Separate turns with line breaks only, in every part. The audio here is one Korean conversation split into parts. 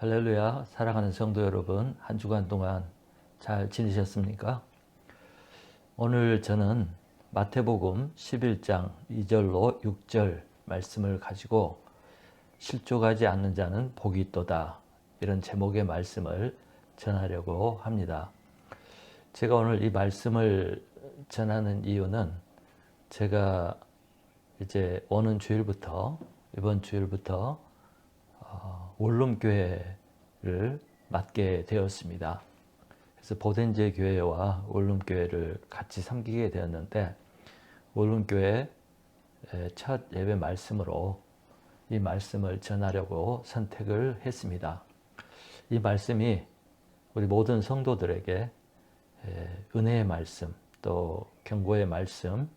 할렐루야, 사랑하는 성도 여러분, 한 주간 동안 잘 지내셨습니까? 오늘 저는 마태복음 11장 2절로 6절 말씀을 가지고 실족하지 않는 자는 복이 있도다, 이런 제목의 말씀을 전하려고 합니다. 제가 오늘 이 말씀을 전하는 이유는 제가 이제 오는 주일부터, 이번 주일부터 원룸교회를 맡게 되었습니다. 그래서 보덴제 교회와 원룸교회를 같이 섬기게 되었는데, 원룸교회 첫 예배 말씀으로 이 말씀을 전하려고 선택을 했습니다. 이 말씀이 우리 모든 성도들에게 은혜의 말씀, 또 경고의 말씀,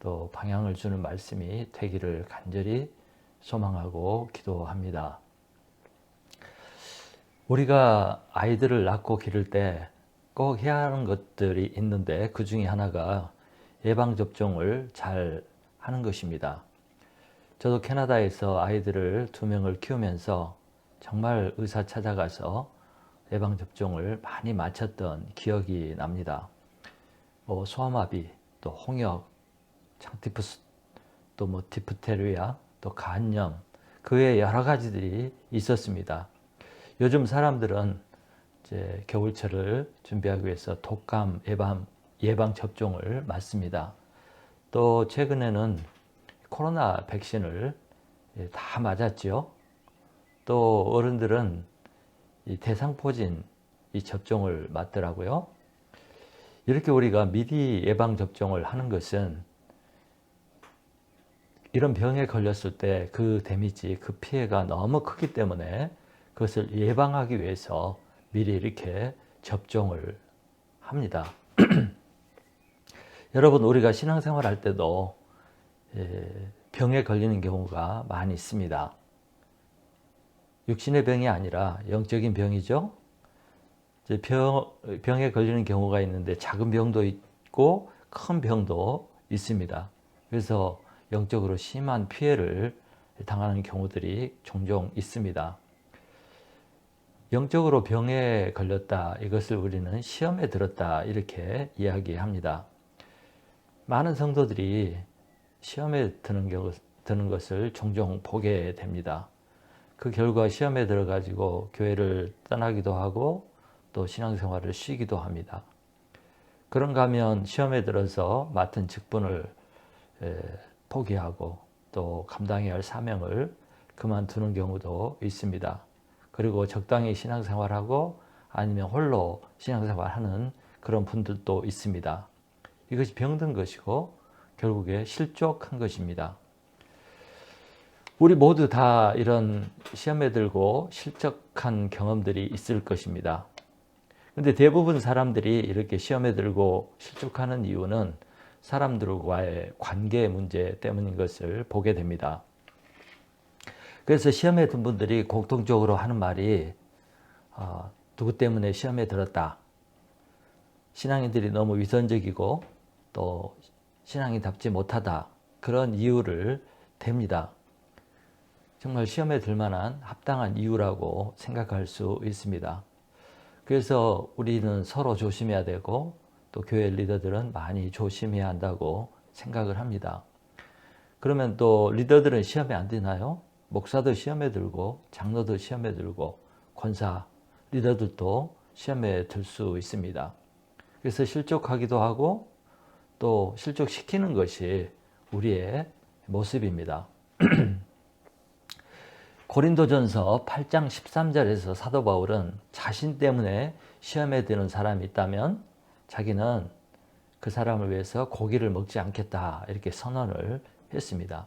또 방향을 주는 말씀이 되기를 간절히 소망하고 기도합니다. 우리가 아이들을 낳고 기를 때 꼭 해야 하는 것들이 있는데, 그 중에 하나가 예방접종을 잘 하는 것입니다. 저도 캐나다에서 아이들을 2명을 키우면서 정말 의사 찾아가서 예방접종을 많이 마쳤던 기억이 납니다. 소아마비, 또 홍역, 장티푸스, 또 디프테리아, 또 간염, 그 외에 여러 가지들이 있었습니다. 요즘 사람들은 이제 겨울철을 준비하기 위해서 독감 예방 접종을 맞습니다. 또 최근에는 코로나 백신을 다 맞았죠. 또 어른들은 이 대상포진 이 접종을 맞더라고요. 이렇게 우리가 미리 예방 접종을 하는 것은 이런 병에 걸렸을 때 그 데미지, 그 피해가 너무 크기 때문에 그것을 예방하기 위해서 미리 이렇게 접종을 합니다. 여러분, 우리가 신앙생활 할 때도 병에 걸리는 경우가 많이 있습니다. 육신의 병이 아니라 영적인 병이죠. 병에 걸리는 경우가 있는데 작은 병도 있고 큰 병도 있습니다. 그래서 영적으로 심한 피해를 당하는 경우들이 종종 있습니다. 영적으로 병에 걸렸다, 이것을 우리는 시험에 들었다, 이렇게 이야기합니다. 많은 성도들이 시험에 드는 것을 종종 보게 됩니다. 그 결과 시험에 들어가지고 교회를 떠나기도 하고 또 신앙생활을 쉬기도 합니다. 그런가 하면 시험에 들어서 맡은 직분을 포기하고 또 감당해야 할 사명을 그만두는 경우도 있습니다. 그리고 적당히 신앙생활하고 아니면 홀로 신앙생활하는 그런 분들도 있습니다. 이것이 병든 것이고 결국에 실족한 것입니다. 우리 모두 다 이런 시험에 들고 실족한 경험들이 있을 것입니다. 그런데 대부분 사람들이 이렇게 시험에 들고 실족하는 이유는 사람들과의 관계 문제 때문인 것을 보게 됩니다. 그래서 시험에 든 분들이 공통적으로 하는 말이 누구 때문에 시험에 들었다. 신앙인들이 너무 위선적이고 또 신앙인답지 못하다. 그런 이유를 댑니다. 정말 시험에 들 만한 합당한 이유라고 생각할 수 있습니다. 그래서 우리는 서로 조심해야 되고 또 교회 리더들은 많이 조심해야 한다고 생각을 합니다. 그러면 또 리더들은 시험에 안 드나요? 목사도 시험에 들고 장로도 시험에 들고 권사, 리더들도 시험에 들 수 있습니다. 그래서 실족하기도 하고 또 실족시키는 것이 우리의 모습입니다. 고린도전서 8장 13절에서 사도 바울은 자신 때문에 시험에 드는 사람이 있다면 자기는 그 사람을 위해서 고기를 먹지 않겠다, 이렇게 선언을 했습니다.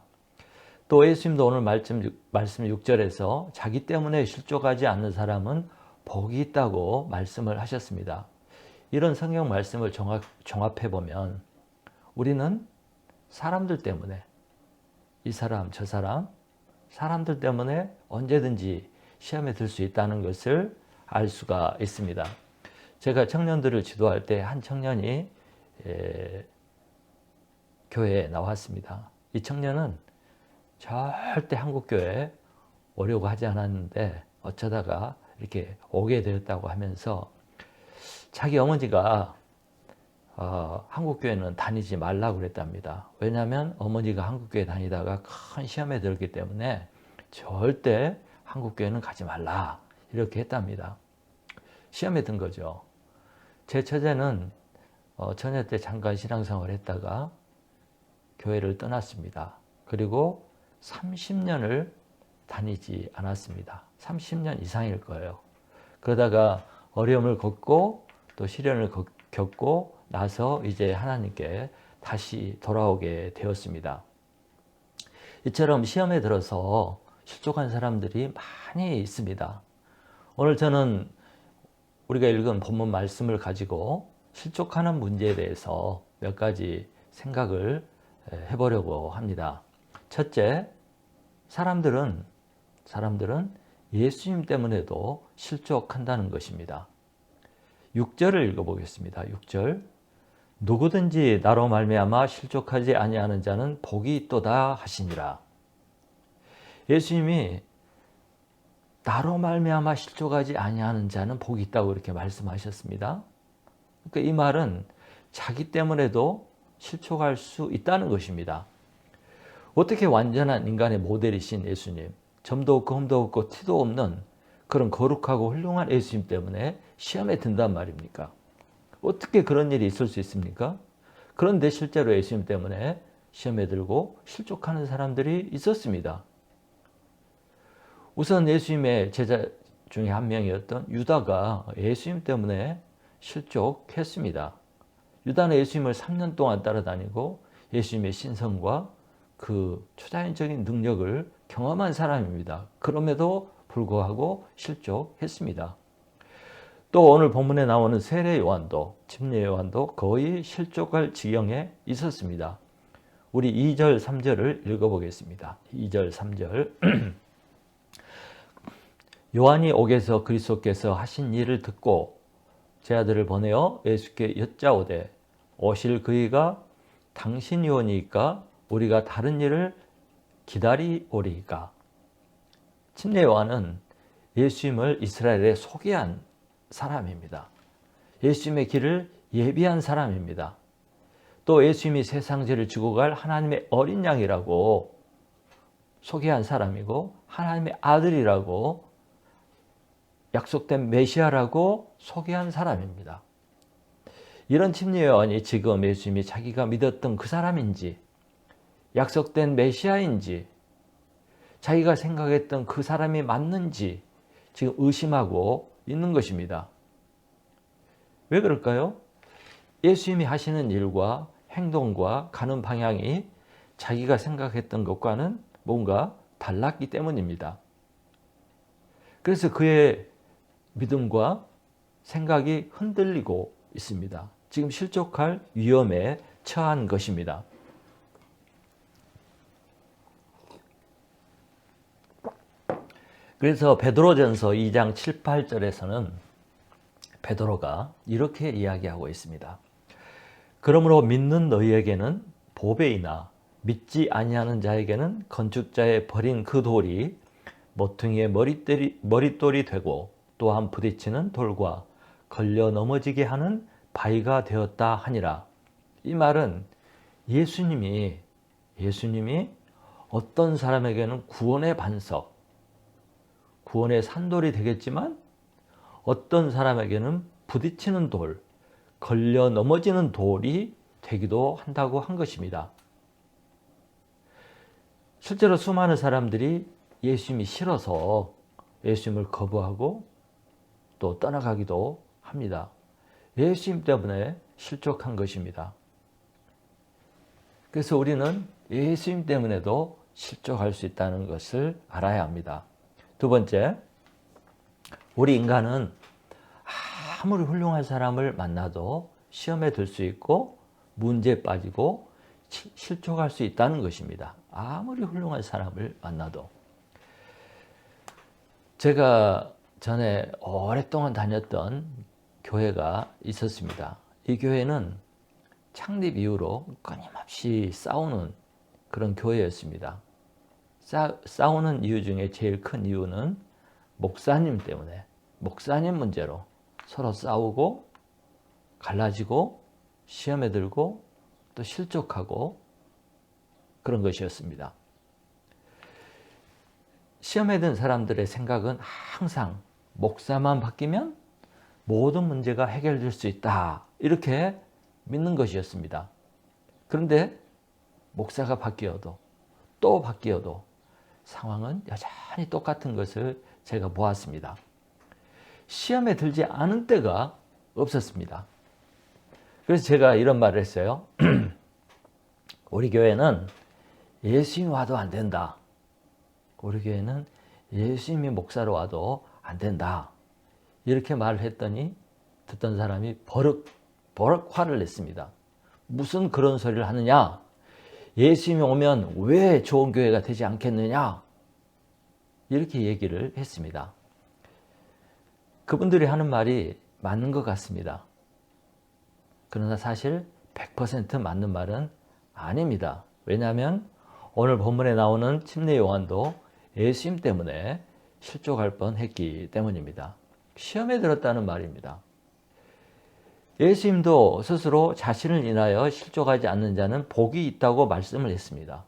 또 예수님도 오늘 말씀 6절에서 자기 때문에 실족하지 않는 사람은 복이 있다고 말씀을 하셨습니다. 이런 성경 말씀을 종합해 보면 우리는 사람들 때문에, 이 사람 저 사람들 때문에 언제든지 시험에 들 수 있다는 것을 알 수가 있습니다. 제가 청년들을 지도할 때 한 청년이 교회에 나왔습니다. 이 청년은 절대 한국교회에 오려고 하지 않았는데 어쩌다가 이렇게 오게 되었다고 하면서 자기 어머니가 한국교회는 다니지 말라고 그랬답니다. 왜냐하면 어머니가 한국교회 다니다가 큰 시험에 들었기 때문에 절대 한국교회는 가지 말라 이렇게 했답니다. 시험에 든 거죠. 제 처제는 처녀 때 잠깐 신앙생활을 했다가 교회를 떠났습니다. 그리고 30년을 다니지 않았습니다. 30년 이상일 거예요. 그러다가 어려움을 겪고 또 시련을 겪고 나서 이제 하나님께 다시 돌아오게 되었습니다. 이처럼 시험에 들어서 실족한 사람들이 많이 있습니다. 오늘 저는 우리가 읽은 본문 말씀을 가지고 실족하는 문제에 대해서 몇 가지 생각을 해보려고 합니다. 첫째, 사람들은 예수님 때문에도 실족한다는 것입니다. 6절을 읽어보겠습니다. 6절. 누구든지 나로 말미암아 실족하지 아니하는 자는 복이 있도다 하시니라. 예수님이 나로 말미암아 실족하지 아니하는 자는 복이 있다고 이렇게 말씀하셨습니다. 그러니까 이 말은 자기 때문에도 실족할 수 있다는 것입니다. 어떻게 완전한 인간의 모델이신 예수님, 점도 없고 흠도 없고 티도 없는 그런 거룩하고 훌륭한 예수님 때문에 시험에 든단 말입니까? 어떻게 그런 일이 있을 수 있습니까? 그런데 실제로 예수님 때문에 시험에 들고 실족하는 사람들이 있었습니다. 우선 예수님의 제자 중에 한 명이었던 유다가 예수님 때문에 실족했습니다. 유다는 예수님을 3년 동안 따라다니고 예수님의 신성과 그 초자연적인 능력을 경험한 사람입니다. 그럼에도 불구하고 실족했습니다. 또 오늘 본문에 나오는 세례 요한도, 침례 요한도 거의 실족할 지경에 있었습니다. 우리 2절, 3절을 읽어보겠습니다. 2절, 3절. 요한이 옥에서 그리스도께서 하신 일을 듣고 제 아들을 보내어 예수께 여짜오되 오실 그이가 당신이 오니까 우리가 다른 일을 기다리오리이까. 침례 요한은 예수님을 이스라엘에 소개한 사람입니다. 예수님의 길을 예비한 사람입니다. 또 예수님이 세상 죄를 지고 갈 하나님의 어린 양이라고 소개한 사람이고 하나님의 아들이라고 약속된 메시아라고 소개한 사람입니다. 이런 침례 요한이 지금 예수님이 자기가 믿었던 그 사람인지 약속된 메시아인지 자기가 생각했던 그 사람이 맞는지 지금 의심하고 있는 것입니다. 왜 그럴까요? 예수님이 하시는 일과 행동과 가는 방향이 자기가 생각했던 것과는 뭔가 달랐기 때문입니다. 그래서 그의 믿음과 생각이 흔들리고 있습니다. 지금 실족할 위험에 처한 것입니다. 그래서 베드로전서 2장 7, 8절에서는 베드로가 이렇게 이야기하고 있습니다. 그러므로 믿는 너희에게는 보배이나 믿지 아니하는 자에게는 건축자의 버린 그 돌이 모퉁이의 머릿돌이 되고 또한 부딪히는 돌과 걸려 넘어지게 하는 바위가 되었다 하니라. 이 말은 예수님이 어떤 사람에게는 구원의 반석, 구원의 산돌이 되겠지만 어떤 사람에게는 부딪히는 돌, 걸려 넘어지는 돌이 되기도 한다고 한 것입니다. 실제로 수많은 사람들이 예수님이 싫어서 예수님을 거부하고 또 떠나가기도 합니다. 예수님 때문에 실족한 것입니다. 그래서 우리는 예수님 때문에도 실족할 수 있다는 것을 알아야 합니다. 두 번째, 우리 인간은 아무리 훌륭한 사람을 만나도 시험에 들 수 있고 문제에 빠지고 실족할 수 있다는 것입니다. 아무리 훌륭한 사람을 만나도. 제가 전에 오랫동안 다녔던 교회가 있었습니다. 이 교회는 창립 이후로 끊임없이 싸우는 그런 교회였습니다. 싸우는 이유 중에 제일 큰 이유는 목사님 때문에, 목사님 문제로 서로 싸우고 갈라지고 시험에 들고 또 실족하고 그런 것이었습니다. 시험에 든 사람들의 생각은 항상 목사만 바뀌면 모든 문제가 해결될 수 있다, 이렇게 믿는 것이었습니다. 그런데 목사가 바뀌어도 또 바뀌어도 상황은 여전히 똑같은 것을 제가 보았습니다. 시험에 들지 않은 때가 없었습니다. 그래서 제가 이런 말을 했어요. 우리 교회는 예수님이 와도 안 된다. 우리 교회는 예수님이 목사로 와도 안 된다. 이렇게 말을 했더니 듣던 사람이 버럭 화를 냈습니다. 무슨 그런 소리를 하느냐? 예수님이 오면 왜 좋은 교회가 되지 않겠느냐? 이렇게 얘기를 했습니다. 그분들이 하는 말이 맞는 것 같습니다. 그러나 사실 100% 맞는 말은 아닙니다. 왜냐하면 오늘 본문에 나오는 침례 요한도 예수님 때문에 실족할 뻔했기 때문입니다. 시험에 들었다는 말입니다. 예수님도 스스로 자신을 인하여 실족하지 않는 자는 복이 있다고 말씀을 했습니다.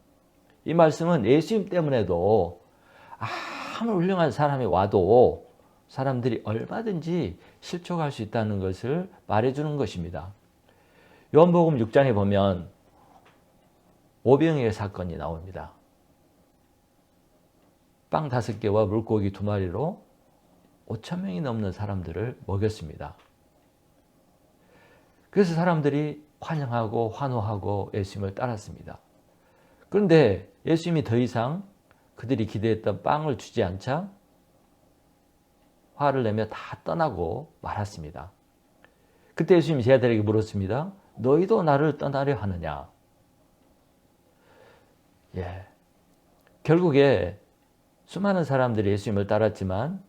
이 말씀은 예수님 때문에도 아무리 훌륭한 사람이 와도 사람들이 얼마든지 실족할 수 있다는 것을 말해주는 것입니다. 요한복음 6장에 보면 오병이어 사건이 나옵니다. 빵 5개와 물고기 2마리로 5,000명이 넘는 사람들을 먹였습니다. 그래서 사람들이 환영하고 환호하고 예수님을 따랐습니다. 그런데 예수님이 더 이상 그들이 기대했던 빵을 주지 않자 화를 내며 다 떠나고 말았습니다. 그때 예수님이 제자들에게 물었습니다. 너희도 나를 떠나려 하느냐? 결국에 수많은 사람들이 예수님을 따랐지만,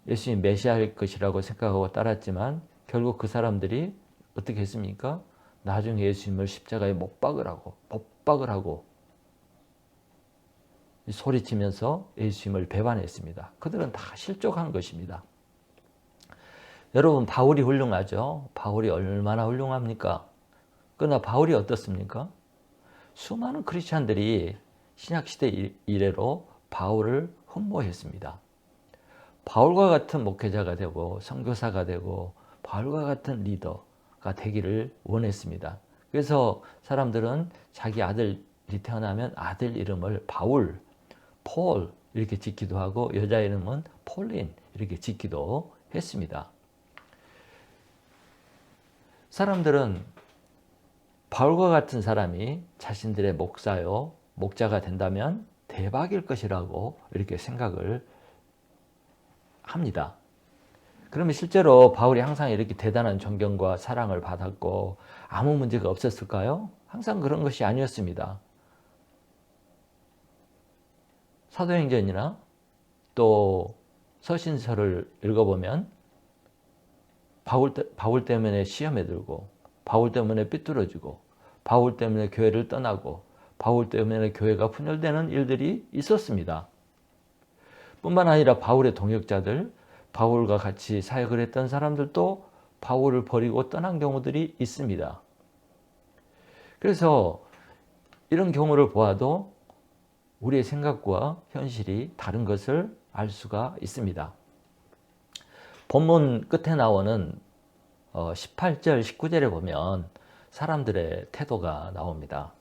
예수님 메시아일 것이라고 생각하고 따랐지만, 결국 그 사람들이 어떻게 했습니까? 나중에 예수님을 십자가에 못 박을 하고 소리치면서 예수님을 배반했습니다. 그들은 다 실족한 것입니다. 여러분, 바울이 훌륭하죠? 바울이 얼마나 훌륭합니까? 그러나 바울이 어떻습니까? 수많은 크리스찬들이 신약시대 이래로 바울을 흠모했습니다. 바울과 같은 목회자가 되고 선교사가 되고 바울과 같은 리더가 되기를 원했습니다. 그래서 사람들은 자기 아들이 태어나면 아들 이름을 바울, 폴 이렇게 짓기도 하고 여자 이름은 폴린 이렇게 짓기도 했습니다. 사람들은 바울과 같은 사람이 자신들의 목자가 된다면 대박일 것이라고 이렇게 생각을 합니다. 그러면 실제로 바울이 항상 이렇게 대단한 존경과 사랑을 받았고 아무 문제가 없었을까요? 항상 그런 것이 아니었습니다. 사도행전이나 또 서신서를 읽어보면 바울 때문에 시험에 들고, 바울 때문에 삐뚤어지고, 바울 때문에 교회를 떠나고, 바울 때문에 교회가 분열되는 일들이 있었습니다. 뿐만 아니라 바울의 동역자들, 바울과 같이 사역을 했던 사람들도 바울을 버리고 떠난 경우들이 있습니다. 그래서 이런 경우를 보아도 우리의 생각과 현실이 다른 것을 알 수가 있습니다. 본문 끝에 나오는 18절, 19절에 보면 사람들의 태도가 나옵니다.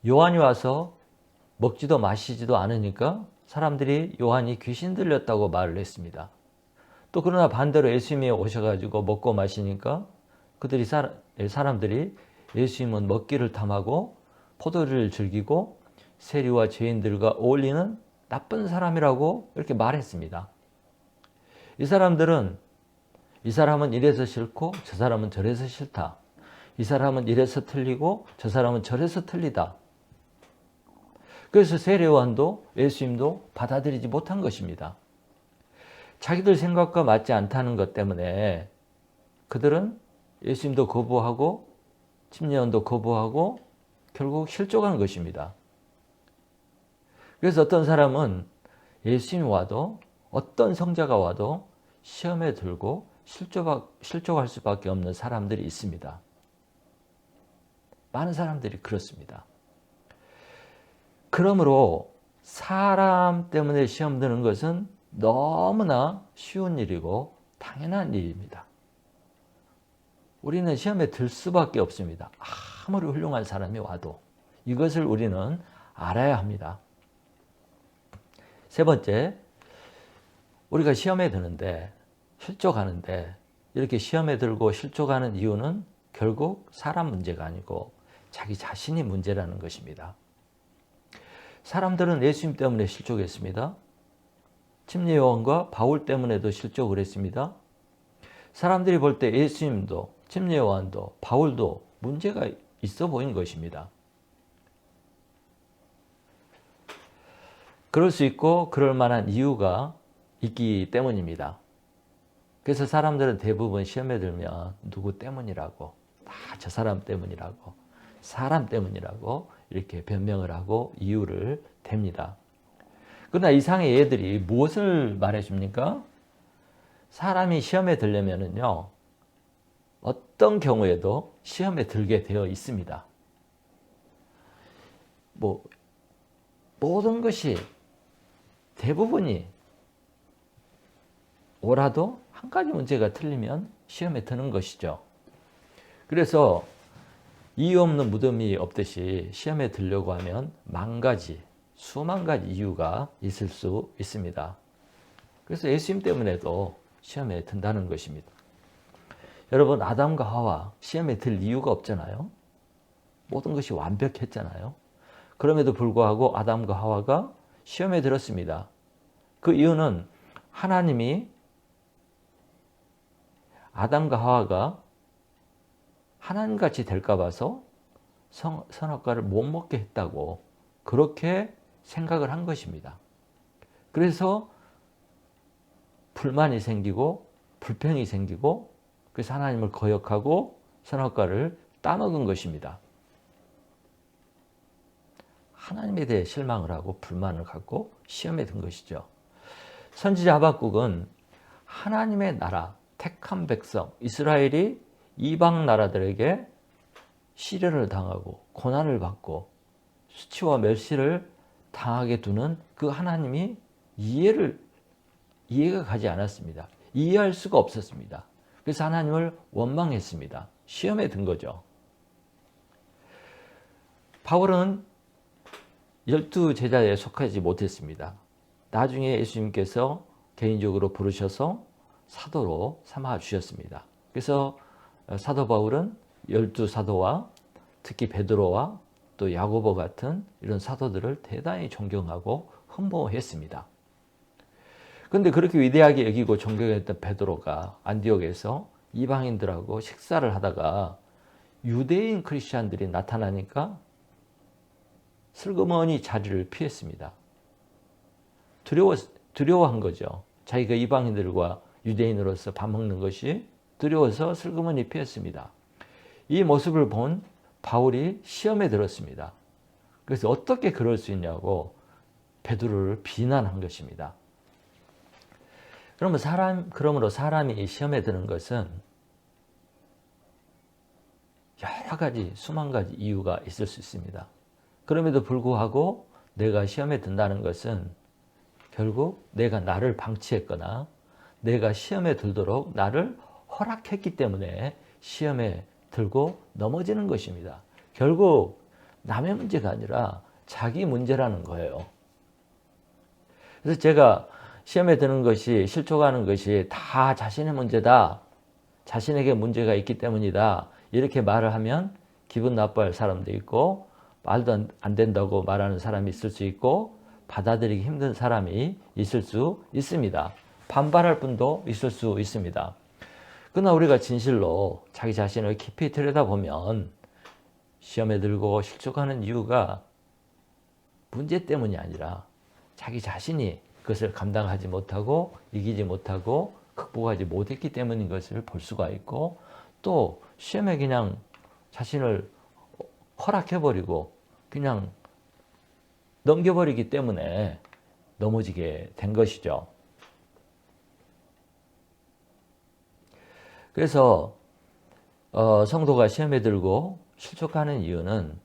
요한이 와서 먹지도 마시지도 않으니까 사람들이 요한이 귀신 들렸다고 말을 했습니다. 또 그러나 반대로 예수님이 오셔가지고 먹고 마시니까 사람들이 예수님은 먹기를 탐하고 포도주를 즐기고 세리와 죄인들과 어울리는 나쁜 사람이라고 이렇게 말했습니다. 이 사람은 이래서 싫고 저 사람은 저래서 싫다. 이 사람은 이래서 틀리고 저 사람은 저래서 틀리다. 그래서 세례요한도 예수님도 받아들이지 못한 것입니다. 자기들 생각과 맞지 않다는 것 때문에 그들은 예수님도 거부하고 침례요한도 거부하고 결국 실족한 것입니다. 그래서 어떤 사람은 예수님이 와도 어떤 성자가 와도 시험에 들고 실족할 수밖에 없는 사람들이 있습니다. 많은 사람들이 그렇습니다. 그러므로 사람 때문에 시험 드는 것은 너무나 쉬운 일이고 당연한 일입니다. 우리는 시험에 들 수밖에 없습니다. 아무리 훌륭한 사람이 와도 이것을 우리는 알아야 합니다. 세 번째, 우리가 시험에 드는데 실족하는데 이렇게 시험에 들고 실족하는 이유는 결국 사람 문제가 아니고 자기 자신이 문제라는 것입니다. 사람들은 예수님 때문에 실족했습니다. 침례요한과 바울 때문에도 실족을 했습니다. 사람들이 볼 때 예수님도 침례요한도 바울도 문제가 있어 보인 것입니다. 그럴 수 있고 그럴 만한 이유가 있기 때문입니다. 그래서 사람들은 대부분 시험에 들면 누구 때문이라고, 다 저 사람 때문이라고, 사람 때문이라고 이렇게 변명을 하고 이유를 댑니다. 그러나 이상의 예들이 무엇을 말해줍니까? 사람이 시험에 들려면은요, 어떤 경우에도 시험에 들게 되어 있습니다. 모든 것이 대부분이 옳아도 한 가지 문제가 틀리면 시험에 드는 것이죠. 그래서 이유 없는 무덤이 없듯이 시험에 들려고 하면 수만 가지 이유가 있을 수 있습니다. 그래서 예수님 때문에도 시험에 든다는 것입니다. 여러분, 아담과 하와 시험에 들 이유가 없잖아요. 모든 것이 완벽했잖아요. 그럼에도 불구하고 아담과 하와가 시험에 들었습니다. 그 이유는 하나님이 아담과 하와가 하나님같이 될까 봐서 선악과를 못 먹게 했다고 그렇게 생각을 한 것입니다. 그래서 불만이 생기고 불평이 생기고 그래서 하나님을 거역하고 선악과를 따먹은 것입니다. 하나님에 대해 실망을 하고 불만을 갖고 시험에 든 것이죠. 선지자 하박국은 하나님의 나라, 택한 백성, 이스라엘이 이방 나라들에게 시련을 당하고 고난을 받고 수치와 멸시를 당하게 두는 그 하나님이 이해가 가지 않았습니다. 이해할 수가 없었습니다. 그래서 하나님을 원망했습니다. 시험에 든 거죠. 바울은 12 제자에 속하지 못했습니다. 나중에 예수님께서 개인적으로 부르셔서 사도로 삼아 주셨습니다. 그래서 사도 바울은 12 사도와 특히 베드로와 또 야고보 같은 이런 사도들을 대단히 존경하고 흠모했습니다. 그런데 그렇게 위대하게 여기고 존경했던 베드로가 안디옥에서 이방인들하고 식사를 하다가 유대인 크리스찬들이 나타나니까 슬그머니 자리를 피했습니다. 두려워한 거죠. 자기가 이방인들과 유대인으로서 밥 먹는 것이 두려워서 슬그머니 피했습니다. 이 모습을 본 바울이 시험에 들었습니다. 그래서 어떻게 그럴 수 있냐고 베드로를 비난한 것입니다. 그러므로 사람이 시험에 드는 것은 여러 가지, 수만 가지 이유가 있을 수 있습니다. 그럼에도 불구하고 내가 시험에 든다는 것은 결국 내가 나를 방치했거나 내가 시험에 들도록 나를 허락했기 때문에 시험에 들고 넘어지는 것입니다. 결국 남의 문제가 아니라 자기 문제라는 거예요. 그래서 제가 시험에 드는 것이, 실족하는 것이 다 자신의 문제다, 자신에게 문제가 있기 때문이다, 이렇게 말을 하면 기분 나빠할 사람도 있고 말도 안 된다고 말하는 사람이 있을 수 있고 받아들이기 힘든 사람이 있을 수 있습니다. 반발할 분도 있을 수 있습니다. 그러나 우리가 진실로 자기 자신을 깊이 들여다보면 시험에 들고 실족하는 이유가 문제 때문이 아니라 자기 자신이 그것을 감당하지 못하고 이기지 못하고 극복하지 못했기 때문인 것을 볼 수가 있고, 또 시험에 그냥 자신을 허락해버리고 그냥 넘겨버리기 때문에 넘어지게 된 것이죠. 그래서 성도가 시험에 들고 실족하는 이유는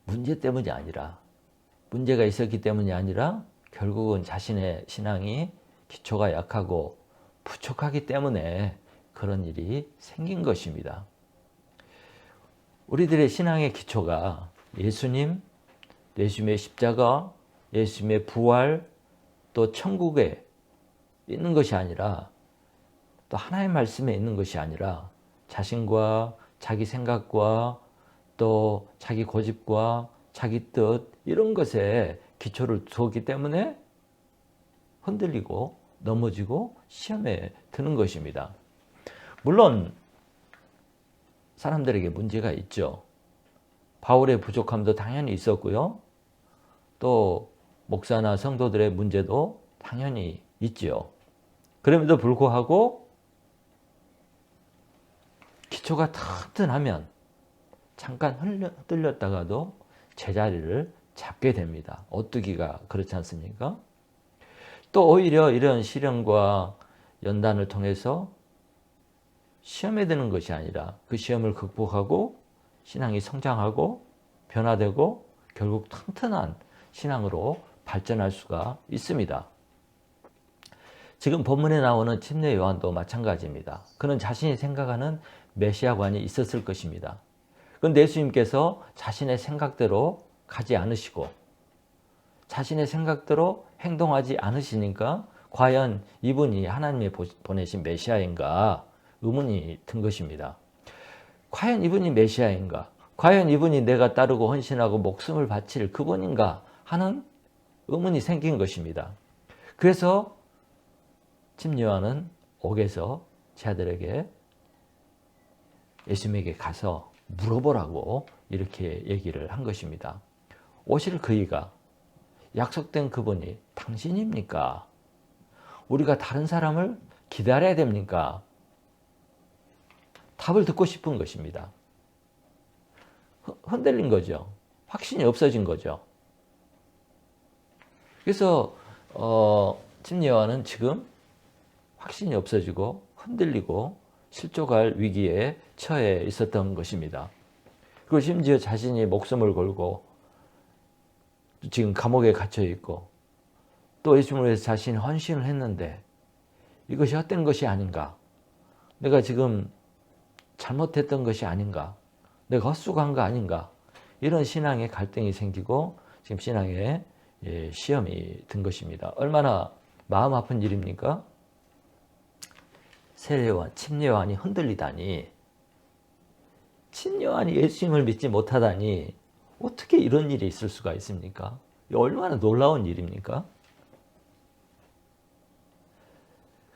문제 때문이 아니라, 문제가 있었기 때문이 아니라 결국은 자신의 신앙이 기초가 약하고 부족하기 때문에 그런 일이 생긴 것입니다. 우리들의 신앙의 기초가 예수님, 예수님의 십자가, 예수님의 부활, 또 천국에 있는 것이 아니라, 또 하나님의 말씀에 있는 것이 아니라 자신과 자기 생각과 또 자기 고집과 자기 뜻, 이런 것에 기초를 두었기 때문에 흔들리고 넘어지고 시험에 드는 것입니다. 물론 사람들에게 문제가 있죠. 바울의 부족함도 당연히 있었고요. 또 목사나 성도들의 문제도 당연히 있지요. 그럼에도 불구하고 기초가 튼튼하면 잠깐 흔들렸다가도 제자리를 잡게 됩니다. 오뚜기가 그렇지 않습니까? 또 오히려 이런 시련과 연단을 통해서 시험에 드는 것이 아니라 그 시험을 극복하고 신앙이 성장하고 변화되고 결국 튼튼한 신앙으로 발전할 수가 있습니다. 지금 본문에 나오는 침례 요한도 마찬가지입니다. 그는 자신이 생각하는 메시아관이 있었을 것입니다. 그런데 예수님께서 자신의 생각대로 가지 않으시고 자신의 생각대로 행동하지 않으시니까 과연 이분이 하나님이 보내신 메시아인가 의문이 든 것입니다. 과연 이분이 메시아인가? 과연 이분이 내가 따르고 헌신하고 목숨을 바칠 그분인가 하는 의문이 생긴 것입니다. 그래서 침례 요한은 옥에서 제 아들에게 예수님에게 가서 물어보라고 이렇게 얘기를 한 것입니다. 오실 그이가 약속된 그분이 당신입니까? 우리가 다른 사람을 기다려야 됩니까? 답을 듣고 싶은 것입니다. 흔들린 거죠. 확신이 없어진 거죠. 그래서 침례 요한은 지금 확신이 없어지고 흔들리고 실족할 위기에 처해 있었던 것입니다. 그리고 심지어 자신이 목숨을 걸고 지금 감옥에 갇혀 있고 또 예수님을 위해서 자신이 헌신을 했는데 이것이 헛된 것이 아닌가? 내가 지금 잘못했던 것이 아닌가? 내가 헛수고한 거 아닌가? 이런 신앙의 갈등이 생기고 지금 신앙에 시험이 든 것입니다. 얼마나 마음 아픈 일입니까? 세례요한, 침례요한이 흔들리다니, 침례요한이 예수님을 믿지 못하다니 어떻게 이런 일이 있을 수가 있습니까? 얼마나 놀라운 일입니까?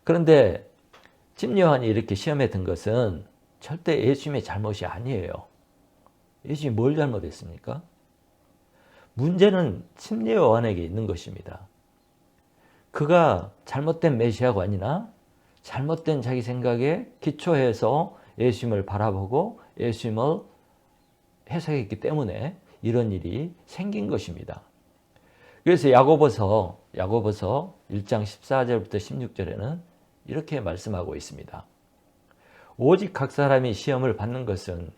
그런데 침례요한이 이렇게 시험에 든 것은 절대 예수님의 잘못이 아니에요. 예수님이 뭘 잘못했습니까? 문제는 침례요한에게 있는 것입니다. 그가 잘못된 메시아관이나 잘못된 자기 생각에 기초해서 예수님을 바라보고 예수님을 해석했기 때문에 이런 일이 생긴 것입니다. 그래서 야고보서 1장 14절부터 16절에는 이렇게 말씀하고 있습니다. 오직 각 사람이 시험을 받는 것은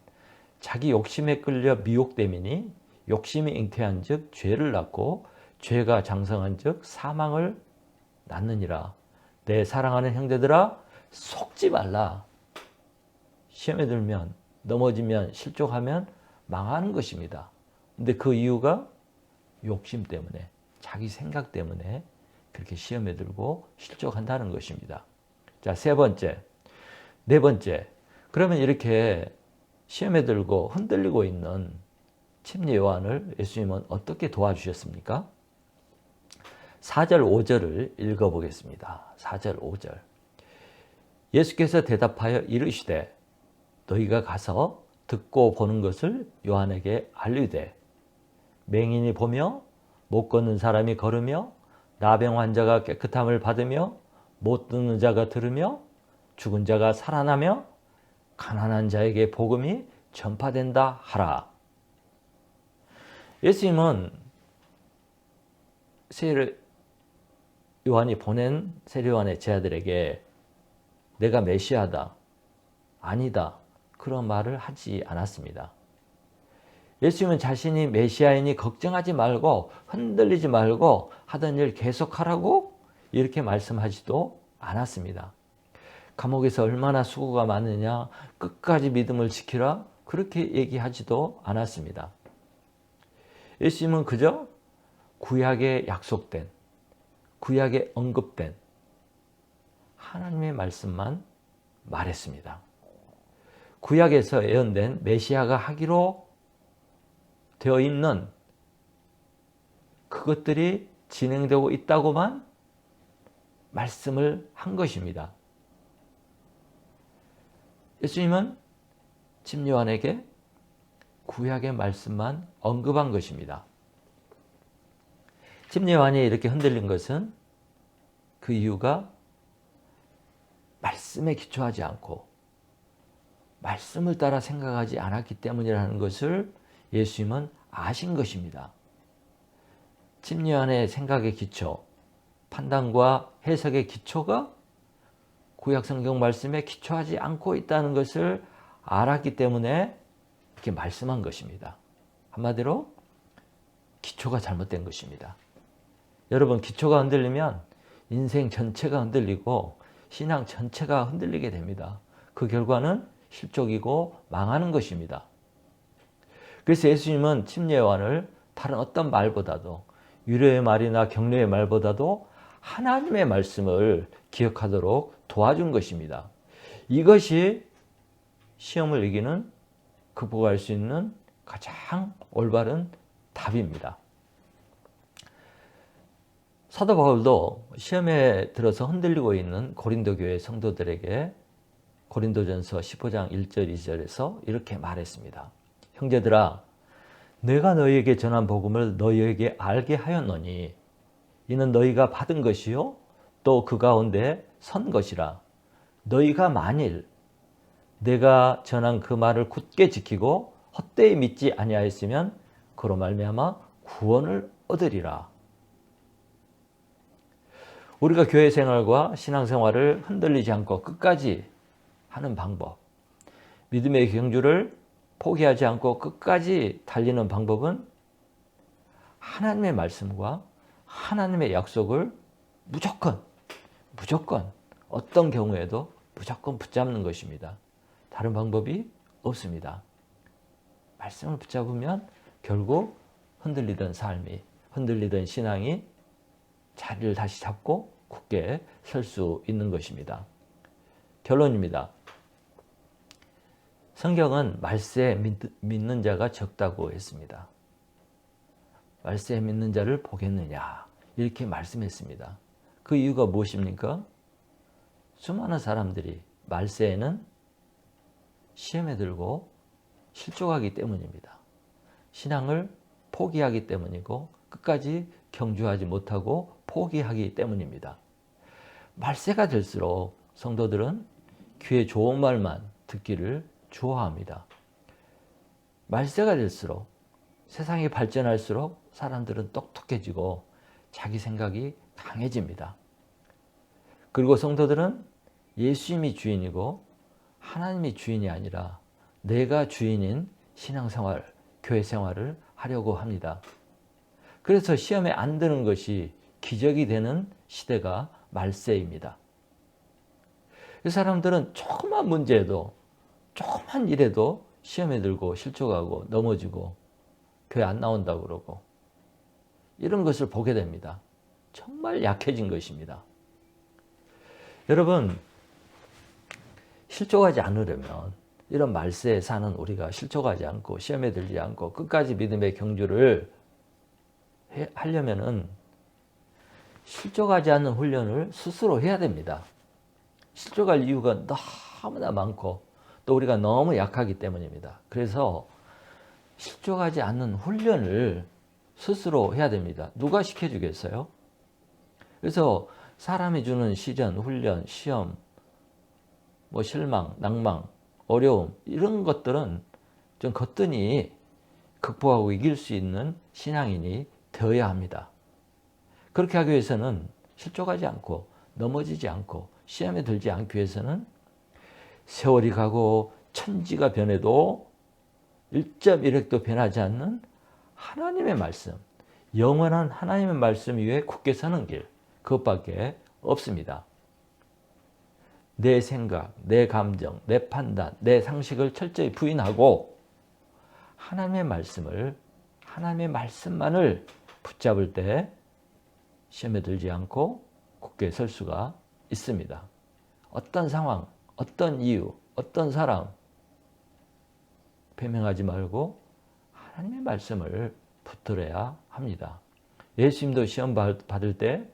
자기 욕심에 끌려 미혹됨이니 욕심이 잉태한 즉 죄를 낳고 죄가 장성한 즉 사망을 낳느니라. 내 사랑하는 형제들아 속지 말라. 시험에 들면 넘어지면 실족하면 망하는 것입니다. 근데 그 이유가 욕심 때문에 자기 생각 때문에 그렇게 시험에 들고 실족한다는 것입니다. 자, 네 번째. 그러면 이렇게 시험에 들고 흔들리고 있는 침례 요한을 예수님은 어떻게 도와주셨습니까? 4절 5절을 읽어보겠습니다. 4절 5절. 예수께서 대답하여 이르시되 너희가 가서 듣고 보는 것을 요한에게 알리되 맹인이 보며 못 걷는 사람이 걸으며 나병 환자가 깨끗함을 받으며 못 듣는 자가 들으며 죽은 자가 살아나며 가난한 자에게 복음이 전파된다 하라. 예수님은 요한이 보낸 세례 요한의 제자들에게 내가 메시아다, 아니다. 그런 말을 하지 않았습니다. 예수님은 자신이 메시아이니 걱정하지 말고 흔들리지 말고 하던 일 계속하라고 이렇게 말씀하지도 않았습니다. 감옥에서 얼마나 수고가 많으냐, 끝까지 믿음을 지키라, 그렇게 얘기하지도 않았습니다. 예수님은 그저 구약에 약속된, 구약에 언급된 하나님의 말씀만 말했습니다. 구약에서 예언된 메시아가 하기로 되어 있는 그것들이 진행되고 있다고만 말씀을 한 것입니다. 예수님은 침례요한에게 구약의 말씀만 언급한 것입니다. 침례요한이 이렇게 흔들린 것은 그 이유가 말씀에 기초하지 않고 말씀을 따라 생각하지 않았기 때문이라는 것을 예수님은 아신 것입니다. 침례요한의 생각의 기초, 판단과 해석의 기초가 구약 성경 말씀에 기초하지 않고 있다는 것을 알았기 때문에 이렇게 말씀한 것입니다. 한마디로 기초가 잘못된 것입니다. 여러분, 기초가 흔들리면 인생 전체가 흔들리고 신앙 전체가 흔들리게 됩니다. 그 결과는 실족이고 망하는 것입니다. 그래서 예수님은 침례요한을 다른 어떤 말보다도, 위로의 말이나 격려의 말보다도 하나님의 말씀을 기억하도록 도와준 것입니다. 이것이 시험을 이기는, 극복할 수 있는 가장 올바른 답입니다. 사도 바울도 시험에 들어서 흔들리고 있는 고린도 교회 성도들에게 고린도전서 15장 1절 2절에서 이렇게 말했습니다. 형제들아, 내가 너희에게 전한 복음을 너희에게 알게 하였노니 이는 너희가 받은 것이요 또 그 가운데 선 것이라. 너희가 만일 내가 전한 그 말을 굳게 지키고 헛되이 믿지 아니하였으면 그로 말미암아 구원을 얻으리라. 우리가 교회 생활과 신앙생활을 흔들리지 않고 끝까지 하는 방법, 믿음의 경주를 포기하지 않고 끝까지 달리는 방법은 하나님의 말씀과 하나님의 약속을 무조건 어떤 경우에도 무조건 붙잡는 것입니다. 다른 방법이 없습니다. 말씀을 붙잡으면 결국 흔들리던 삶이, 흔들리던 신앙이 자리를 다시 잡고 굳게 설 수 있는 것입니다. 결론입니다. 성경은 말세에 믿는 자가 적다고 했습니다. 말세에 믿는 자를 보겠느냐 이렇게 말씀했습니다. 그 이유가 무엇입니까? 수많은 사람들이 말세에는 시험에 들고 실족하기 때문입니다. 신앙을 포기하기 때문이고 끝까지 경주하지 못하고 포기하기 때문입니다. 말세가 될수록 성도들은 귀에 좋은 말만 듣기를 좋아합니다. 말세가 될수록 세상이 발전할수록 사람들은 똑똑해지고 자기 생각이 강해집니다. 그리고 성도들은 예수님이 주인이고 하나님이 주인이 아니라 내가 주인인 신앙생활, 교회 생활을 하려고 합니다. 그래서 시험에 안 드는 것이 기적이 되는 시대가 말세입니다. 이 사람들은 조그만 문제에도, 조그만 일에도 시험에 들고 실족하고 넘어지고 교회 안 나온다고 그러고 이런 것을 보게 됩니다. 정말 약해진 것입니다. 여러분, 실족하지 않으려면 이런 말세에 사는 우리가 실족하지 않고 시험에 들지 않고 끝까지 믿음의 경주를 하려면은 실족하지 않는 훈련을 스스로 해야 됩니다. 실족할 이유가 너무나 많고 또 우리가 너무 약하기 때문입니다. 그래서 실족하지 않는 훈련을 스스로 해야 됩니다. 누가 시켜주겠어요? 그래서 사람이 주는 시련, 훈련, 시험, 실망, 낭망, 어려움 이런 것들은 좀 거뜬히 극복하고 이길 수 있는 신앙인이 되어야 합니다. 그렇게 하기 위해서는 실족하지 않고 넘어지지 않고 시험에 들지 않기 위해서는 세월이 가고 천지가 변해도 1.1획도 변하지 않는 하나님의 말씀, 영원한 하나님의 말씀 위에 굳게 서는 길, 그것밖에 없습니다. 내 생각, 내 감정, 내 판단, 내 상식을 철저히 부인하고 하나님의 말씀을, 하나님의 말씀만을 붙잡을 때 시험에 들지 않고 굳게 설 수가 있습니다. 어떤 상황, 어떤 이유, 어떤 사람 변명하지 말고 하나님의 말씀을 붙들어야 합니다. 예수님도 시험 받을 때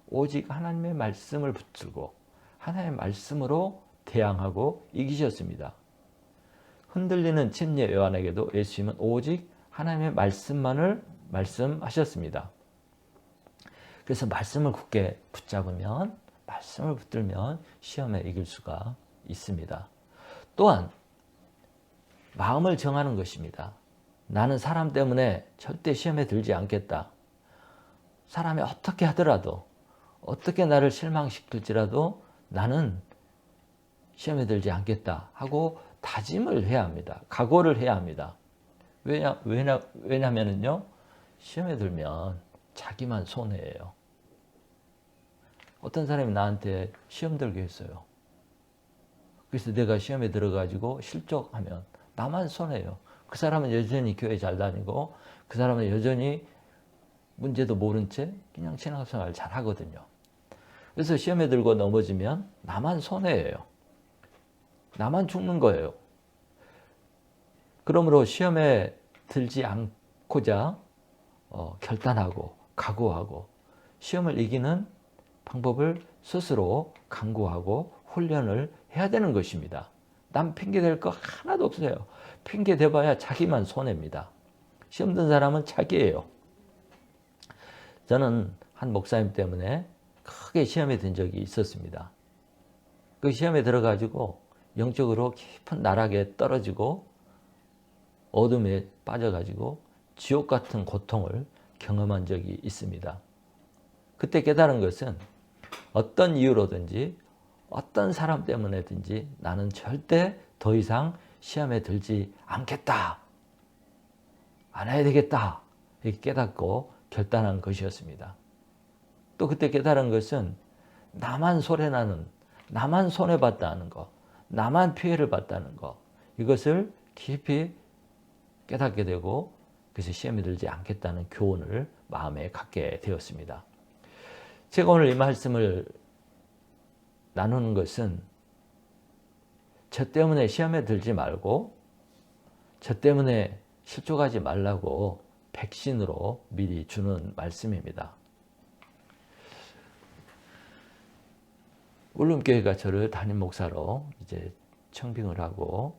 오직 하나님의 말씀을 붙들고 하나님의 말씀으로 대항하고 이기셨습니다. 흔들리는 침례 요한에게도 예수님은 오직 하나님의 말씀만을 말씀하셨습니다. 그래서 말씀을 굳게 붙잡으면, 말씀을 붙들면 시험에 이길 수가 있습니다. 또한 마음을 정하는 것입니다. 나는 사람 때문에 절대 시험에 들지 않겠다. 사람이 어떻게 하더라도, 어떻게 나를 실망시킬지라도 나는 시험에 들지 않겠다 하고 다짐을 해야 합니다. 각오를 해야 합니다. 왜냐면은요, 시험에 들면 자기만 손해예요. 어떤 사람이 나한테 시험 들게 했어요. 그래서 내가 시험에 들어가지고 실족하면 나만 손해예요. 그 사람은 여전히 교회 잘 다니고 그 사람은 여전히 문제도 모른 채 그냥 신앙생활 잘 하거든요. 그래서 시험에 들고 넘어지면 나만 손해예요. 나만 죽는 거예요. 그러므로 시험에 들지 않고자 결단하고 각오하고 시험을 이기는 방법을 스스로 강구하고 훈련을 해야 되는 것입니다. 남 핑계 댈 거 하나도 없어요. 핑계 대봐야 자기만 손해입니다. 시험 든 사람은 자기예요. 저는 한 목사님 때문에 크게 시험에 든 적이 있었습니다. 그 시험에 들어가지고 영적으로 깊은 나락에 떨어지고 어둠에 빠져가지고 지옥 같은 고통을 경험한 적이 있습니다. 그때 깨달은 것은 어떤 이유로든지 어떤 사람 때문에든지 나는 절대 더 이상 시험에 들지 않겠다. 안 해야 되겠다. 이렇게 깨닫고 결단한 것이었습니다. 또 그때 깨달은 것은 나만 손해나는, 나만 손해봤다는 것, 나만 피해를 봤다는 것, 이것을 깊이 깨닫게 되고 그래서 시험에 들지 않겠다는 교훈을 마음에 갖게 되었습니다. 제가 오늘 이 말씀을 나누는 것은 저 때문에 시험에 들지 말고 저 때문에 실족하지 말라고 백신으로 미리 주는 말씀입니다. 울름교회가 저를 담임 목사로 이제 청빙을 하고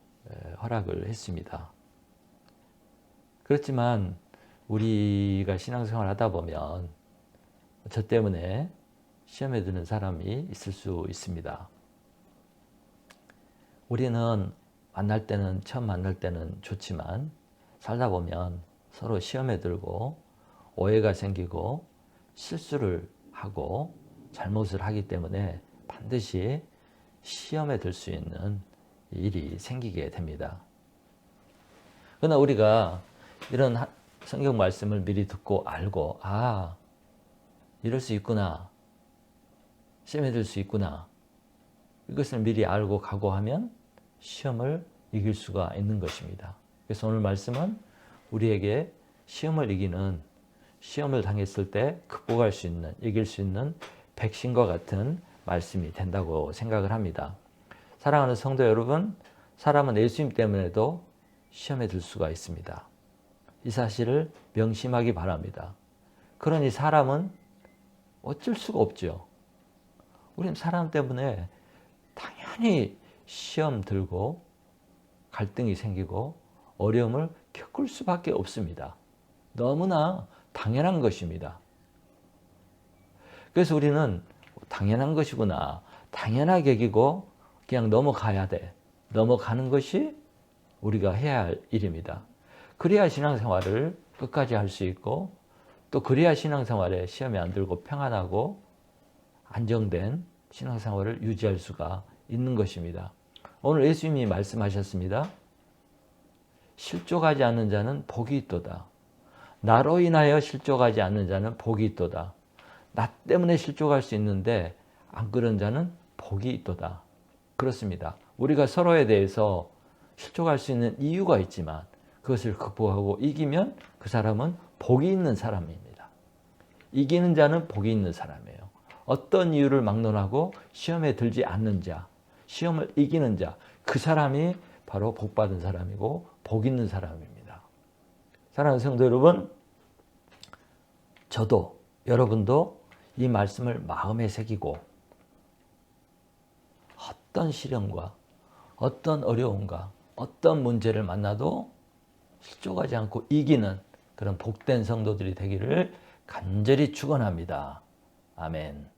허락을 했습니다. 그렇지만 우리가 신앙생활 하다 보면 저 때문에 시험에 드는 사람이 있을 수 있습니다. 우리는 처음 만날 때는 좋지만 살다 보면 서로 시험에 들고 오해가 생기고 실수를 하고 잘못을 하기 때문에 반드시 시험에 들 수 있는 일이 생기게 됩니다. 그러나 우리가 이런 성경 말씀을 미리 듣고 알고 이럴 수 있구나. 시험에 들 수 있구나. 이것을 미리 알고 각오하면 시험을 이길 수가 있는 것입니다. 그래서 오늘 말씀은 우리에게 시험을 이기는, 시험을 당했을 때 극복할 수 있는, 이길 수 있는 백신과 같은 말씀이 된다고 생각을 합니다. 사랑하는 성도 여러분, 사람은 예수님 때문에도 시험에 들 수가 있습니다. 이 사실을 명심하기 바랍니다. 그러니 사람은 어쩔 수가 없죠. 우리는 사람 때문에 당연히 시험 들고 갈등이 생기고 어려움을 겪을 수밖에 없습니다. 너무나 당연한 것입니다. 그래서 우리는 당연한 것이구나. 당연하게 여기고 그냥 넘어가야 돼. 넘어가는 것이 우리가 해야 할 일입니다. 그래야 신앙생활을 끝까지 할 수 있고 또 그래야 신앙생활에 시험에 안 들고 평안하고 안정된 신앙생활을 유지할 수가 있는 것입니다. 오늘 예수님이 말씀하셨습니다. 실족하지 않는 자는 복이 있도다. 나로 인하여 실족하지 않는 자는 복이 있도다. 나 때문에 실족할 수 있는데 안 그런 자는 복이 있도다. 그렇습니다. 우리가 서로에 대해서 실족할 수 있는 이유가 있지만 그것을 극복하고 이기면 그 사람은 복이 있는 사람입니다. 이기는 자는 복이 있는 사람이에요. 어떤 이유를 막론하고 시험에 들지 않는 자, 시험을 이기는 자, 그 사람이 바로 복받은 사람이고 복 있는 사람입니다. 사랑하는 성도 여러분, 저도 여러분도 이 말씀을 마음에 새기고 어떤 시련과 어떤 어려움과 어떤 문제를 만나도 실족하지 않고 이기는 그런 복된 성도들이 되기를 간절히 축원합니다. 아멘.